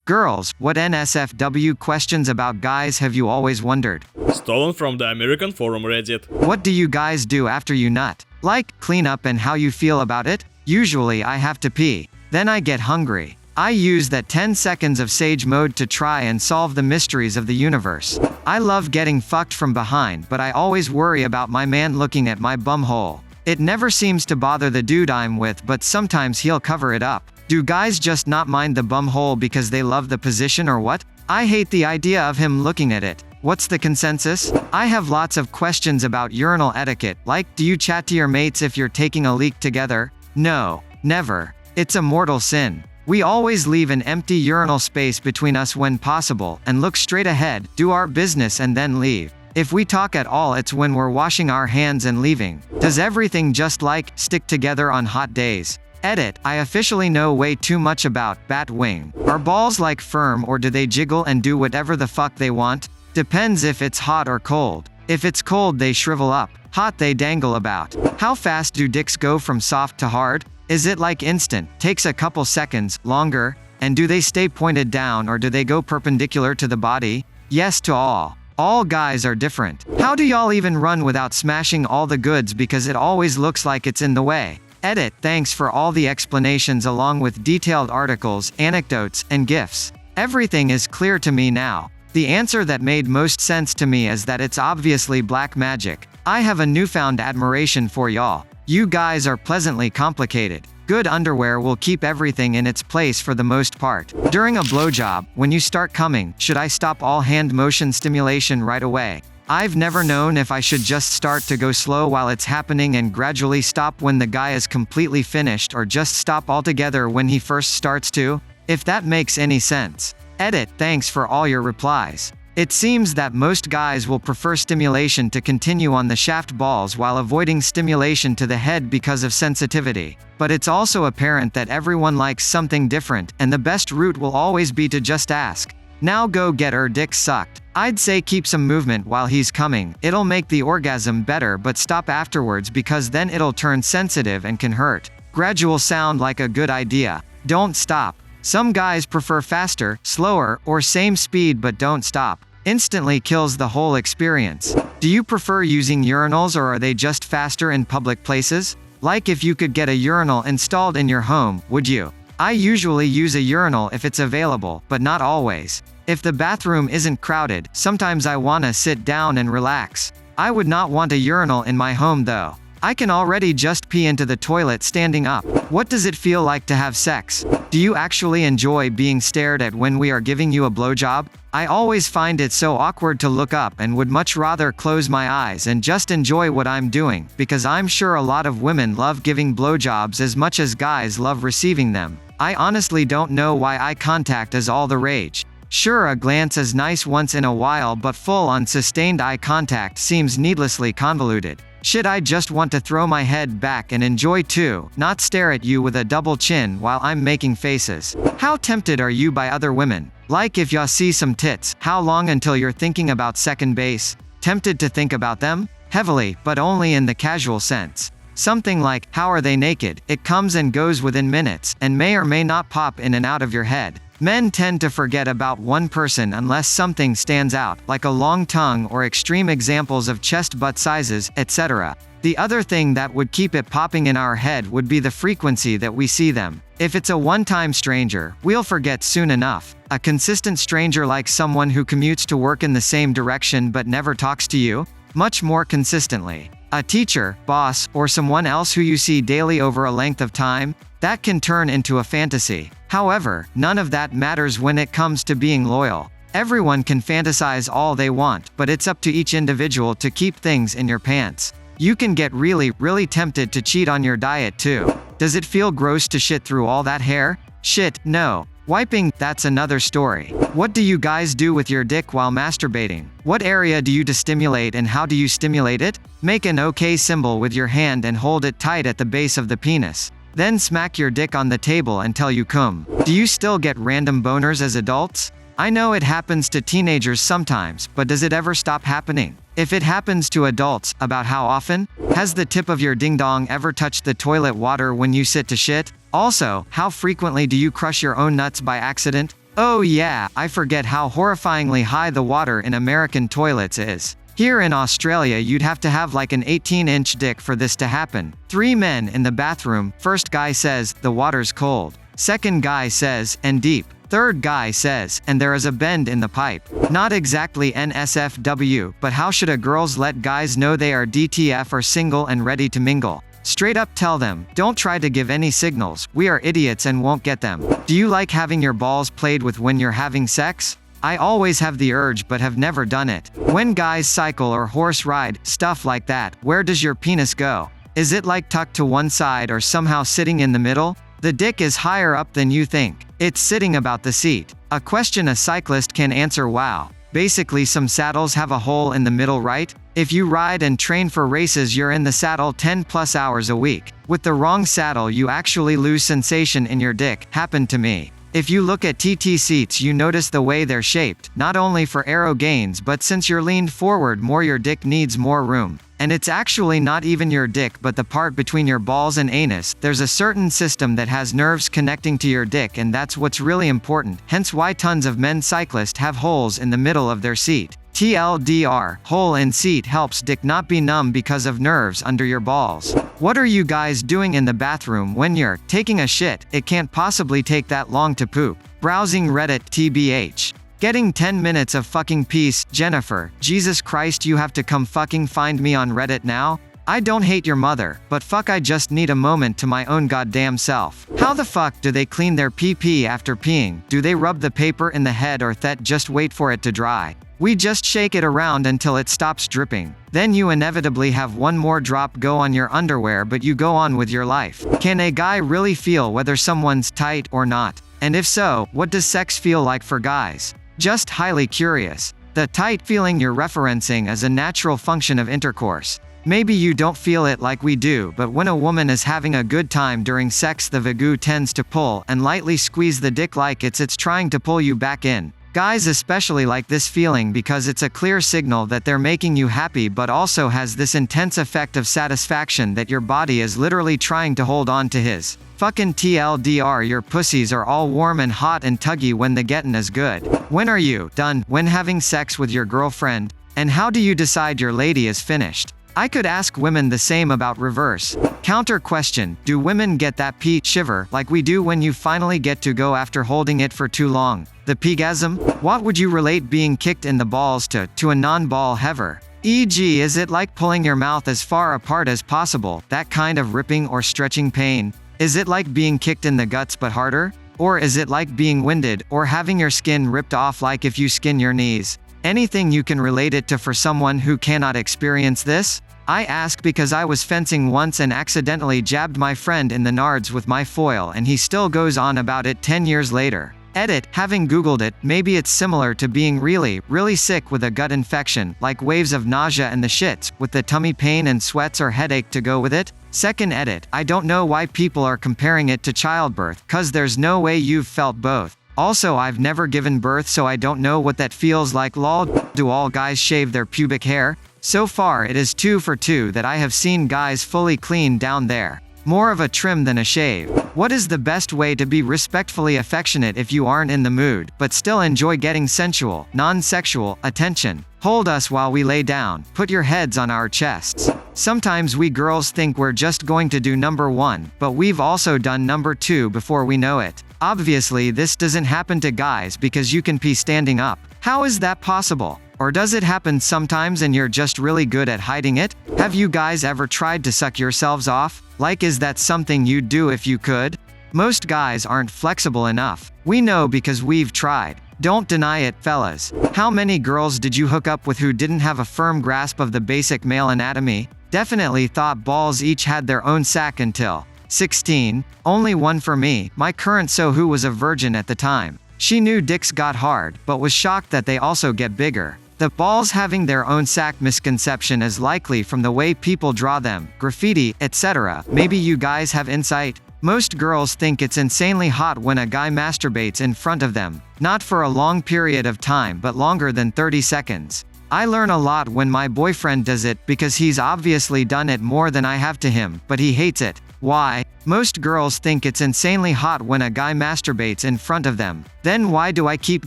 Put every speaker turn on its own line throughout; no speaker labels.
Girls, what NSFW questions about guys have you always wondered?
Stolen from the American forum Reddit.
What do you guys do after you nut? Like, clean up and how you feel about it? Usually I have to pee. Then I get hungry. I use that 10 seconds of sage mode to try and solve the mysteries of the universe. I love getting fucked from behind, but I always worry about my man looking at my bumhole. It never seems to bother the dude I'm with, but sometimes he'll cover it up. Do guys just not mind the bumhole because they love the position or what? I hate the idea of him looking at it. What's the consensus? I have lots of questions about urinal etiquette, like, do you chat to your mates if you're taking a leak together? No. Never. It's a mortal sin. We always leave an empty urinal space between us when possible, and look straight ahead, do our business and then leave. If we talk at all, it's when we're washing our hands and leaving. Does everything just like, stick together on hot days? Edit, I officially know way too much about bat wing. Are balls like firm or do they jiggle and do whatever the fuck they want? Depends if it's hot or cold. If it's cold they shrivel up. Hot they dangle about. How fast do dicks go from soft to hard? Is it like instant, takes a couple seconds, longer? And do they stay pointed down or do they go perpendicular to the body? Yes to all. All guys are different. How do y'all even run without smashing all the goods because it always looks like it's in the way? Edit, thanks for all the explanations along with detailed articles, anecdotes, and GIFs. Everything is clear to me now. The answer that made most sense to me is that it's obviously black magic. I have a newfound admiration for y'all. You guys are pleasantly complicated. Good underwear will keep everything in its place for the most part. During a blowjob, when you start coming, should I stop all hand motion stimulation right away? I've never known if I should just start to go slow while it's happening and gradually stop when the guy is completely finished or just stop altogether when he first starts to. If that makes any sense. Edit, thanks for all your replies. It seems that most guys will prefer stimulation to continue on the shaft balls while avoiding stimulation to the head because of sensitivity. But it's also apparent that everyone likes something different, and the best route will always be to just ask. Now go get her dick sucked. I'd say keep some movement while he's coming. It'll make the orgasm better, but stop afterwards because then it'll turn sensitive and can hurt. Gradual sound like a good idea. Don't stop. Some guys prefer faster, slower, or same speed but don't stop. Instantly kills the whole experience. Do you prefer using urinals or are they just faster in public places? Like if you could get a urinal installed in your home, would you? I usually use a urinal if it's available, but not always. If the bathroom isn't crowded, sometimes I wanna sit down and relax. I would not want a urinal in my home though. I can already just pee into the toilet standing up. What does it feel like to have sex? Do you actually enjoy being stared at when we are giving you a blowjob? I always find it so awkward to look up and would much rather close my eyes and just enjoy what I'm doing, because I'm sure a lot of women love giving blowjobs as much as guys love receiving them. I honestly don't know why eye contact is all the rage. Sure, a glance is nice once in a while, but full-on sustained eye contact seems needlessly convoluted. Should I just want to throw my head back and enjoy too, not stare at you with a double chin while I'm making faces? How tempted are you by other women? Like if y'all see some tits, how long until you're thinking about second base? Tempted to think about them? Heavily, but only in the casual sense. Something like, how are they naked? It comes and goes within minutes, and may or may not pop in and out of your head. Men tend to forget about one person unless something stands out, like a long tongue or extreme examples of chest butt sizes, etc. The other thing that would keep it popping in our head would be the frequency that we see them. If it's a one-time stranger, we'll forget soon enough. A consistent stranger like someone who commutes to work in the same direction but never talks to you? Much more consistently. A teacher, boss, or someone else who you see daily over a length of time? That can turn into a fantasy. However, none of that matters when it comes to being loyal. Everyone can fantasize all they want, but it's up to each individual to keep things in your pants. You can get really tempted to cheat on your diet too. Does it feel gross to shit through all that hair? Shit, no. Wiping, that's another story. What do you guys do with your dick while masturbating? What area do you stimulate and how do you stimulate it? Make an OK symbol with your hand and hold it tight at the base of the penis. Then smack your dick on the table until you cum. Do you still get random boners as adults? I know it happens to teenagers sometimes, but does it ever stop happening? If it happens to adults, about how often? Has the tip of your ding-dong ever touched the toilet water when you sit to shit? Also, how frequently do you crush your own nuts by accident? Oh yeah, I forget how horrifyingly high the water in American toilets is. Here in Australia you'd have to have like an 18-inch dick for this to happen. 3 men in the bathroom, first guy says, the water's cold. Second guy says, and deep. Third guy says, and there is a bend in the pipe. Not exactly NSFW, but how should a girls let guys know they are DTF or single and ready to mingle? Straight up tell them, don't try to give any signals, we are idiots and won't get them. Do you like having your balls played with when you're having sex? I always have the urge but have never done it. When guys cycle or horse ride, stuff like that, where does your penis go? Is it like tucked to one side or somehow sitting in the middle? The dick is higher up than you think. It's sitting about the seat. A question a cyclist can answer wow. Basically some saddles have a hole in the middle, right? If you ride and train for races you're in the saddle 10+ hours a week. With the wrong saddle you actually lose sensation in your dick. Happened to me. If you look at TT seats you notice the way they're shaped, not only for aero gains but since you're leaned forward more your dick needs more room. And it's actually not even your dick but the part between your balls and anus. There's a certain system that has nerves connecting to your dick and that's what's really important, hence why tons of men cyclists have holes in the middle of their seat. TLDR, hole in seat helps dick not be numb because of nerves under your balls. What are you guys doing in the bathroom when you're taking a shit? It can't possibly take that long to poop. Browsing Reddit TBH. Getting 10 minutes of fucking peace, Jennifer, Jesus Christ you have to come fucking find me on Reddit now? I don't hate your mother, but fuck I just need a moment to my own goddamn self. How the fuck do they clean their pee after peeing? Do they rub the paper in the head or just wait for it to dry? We just shake it around until it stops dripping. Then you inevitably have one more drop go on your underwear but you go on with your life. Can a guy really feel whether someone's tight or not? And if so, what does sex feel like for guys? Just highly curious. The tight feeling you're referencing is a natural function of intercourse. Maybe you don't feel it like we do, but when a woman is having a good time during sex the vagoo tends to pull and lightly squeeze the dick like it's trying to pull you back in. Guys especially like this feeling because it's a clear signal that they're making you happy but also has this intense effect of satisfaction that your body is literally trying to hold on to his. Fucking TLDR your pussies are all warm and hot and tuggy when the gettin' is good. When are you done when having sex with your girlfriend? And how do you decide your lady is finished? I could ask women the same about reverse. Counter question, do women get that pee shiver like we do when you finally get to go after holding it for too long? The peegasm? What would you relate being kicked in the balls to a non-ball heaver? E.g., is it like pulling your mouth as far apart as possible, that kind of ripping or stretching pain? Is it like being kicked in the guts but harder? Or is it like being winded, or having your skin ripped off like if you skin your knees? Anything you can relate it to for someone who cannot experience this? I ask because I was fencing once and accidentally jabbed my friend in the nards with my foil and he still goes on about it 10 years later. Edit, having googled it, maybe it's similar to being really sick with a gut infection, like waves of nausea and the shits, with the tummy pain and sweats or headache to go with it? Second edit, I don't know why people are comparing it to childbirth, cause there's no way you've felt both. Also I've never given birth so I don't know what that feels like lol. Do all guys shave their pubic hair? So far it is 2 for 2 that I have seen guys fully clean down there. More of a trim than a shave. What is the best way to be respectfully affectionate if you aren't in the mood, but still enjoy getting sensual, non-sexual, attention? Hold us while we lay down, put your heads on our chests. Sometimes we girls think we're just going to do number 1, but we've also done number 2 before we know it. Obviously this doesn't happen to guys because you can pee standing up. How is that possible? Or does it happen sometimes and you're just really good at hiding it? Have you guys ever tried to suck yourselves off? Like, is that something you'd do if you could? Most guys aren't flexible enough. We know because we've tried. Don't deny it, fellas. How many girls did you hook up with who didn't have a firm grasp of the basic male anatomy? Definitely thought balls each had their own sack until 16. Only one for me, my current who was a virgin at the time. She knew dicks got hard, but was shocked that they also get bigger. The balls having their own sack misconception is likely from the way people draw them, graffiti, etc. Maybe you guys have insight? Most girls think it's insanely hot when a guy masturbates in front of them. Not for a long period of time but longer than 30 seconds. I learn a lot when my boyfriend does it because he's obviously done it more than I have to him, but he hates it. Why? Most girls think it's insanely hot when a guy masturbates in front of them. Then why do I keep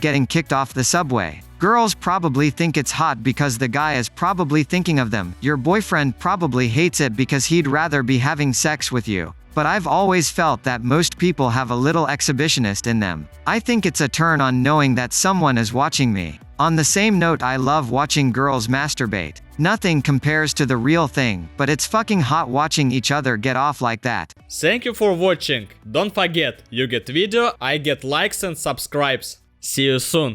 getting kicked off the subway? Girls probably think it's hot because the guy is probably thinking of them. Your boyfriend probably hates it because he'd rather be having sex with you. But I've always felt that most people have a little exhibitionist in them. I think it's a turn on knowing that someone is watching me. On the same note, I love watching girls masturbate. Nothing compares to the real thing, but it's fucking hot watching each other get off like that.
Thank you for watching. Don't forget, you get video, I get likes and subscribes. See you soon.